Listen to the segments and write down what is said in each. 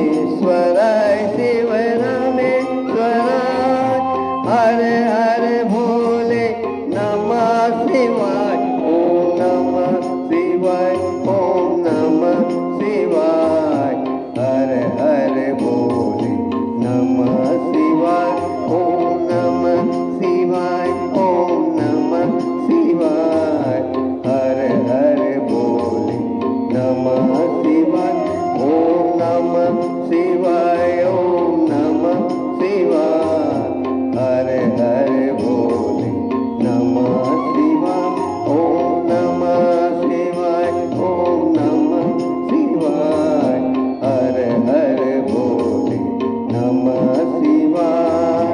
रामेश्वराय शिव रामेश्वराय हर हर भोले नमः शिवाय ओम नमः शिवाय ओम नमः शिवाय हर हर भोले नमः शिवाय ओम नमः शिवाय ओम नमः शिवाय हर हर भोले नमः शिवाय ओम नमः शिवाय ओम नमः शिवाय हर हर भोले नमः शिवाय ओम नमः शिवाय ओम नमः शिवाय हर हर भोले नमः शिवाय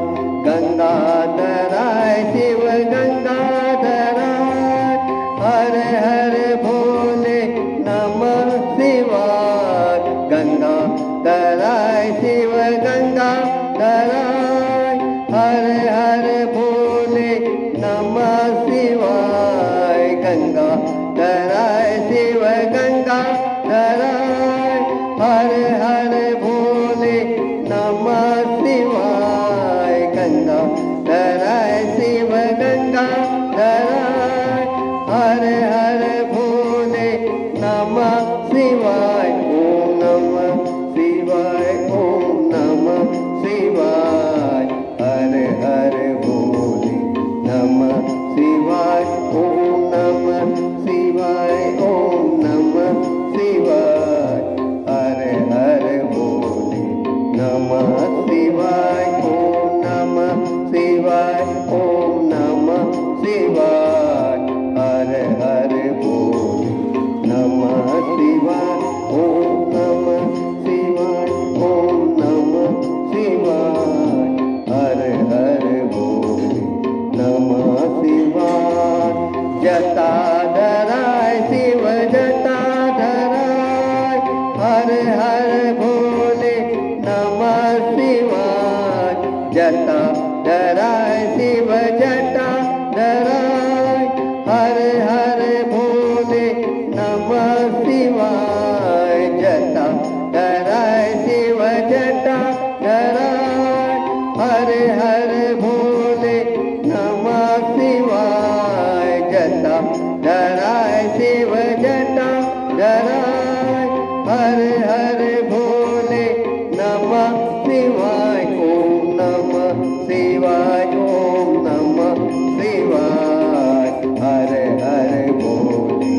गंगाधराय शिव गंगाधराय हर हर भोले नमः शिवाय गंगाधराय शिव गंगाधराय हर हर भोले नमः शिवाय गंगाधराय शिव गंगाधराय हर हर भोले नमः शिवाय गंगाधराय शिव गंगाधराय हर हर भोले नमः शिवाय ओम नमः शिवाय ओम नमः शिवाय हर हर भोले नमः शिवाय ओम नमः शिवाय ओम नमः शिवाय हर हर भोले नमः शिवाय ओम नमः शिवाय ओम नमः शिवाय हर हर भोले नमः शिवाय ओम नमः शिवाय ओम नमः शिवाय हर हर भोले नमः शिवाय जटाधराय शिव जटाधराय हर हर भोले नमः शिवाय जटाधराय शिव जटाधराय हर हर भोले नमः शिवाय जटाधराय शिव जटाधराय हर हर भोले नमः शिवाय जटाधराय शिव जटाधराय हर हर भोले नमः शिवाय ओम नमः शिवाय ओम नमः शिवाय हर हर भोले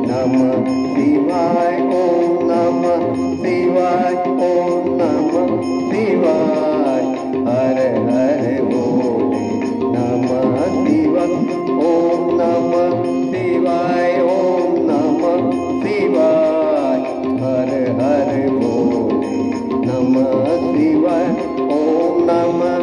नमः शिवाय ओम नमः शिवाय ओम नमः शिवाय हर हर भोले नमः शिवाय ओम नमः शिवाय ओम नमः शिवाय हर हर भोले नमः शिवाय ओम नमः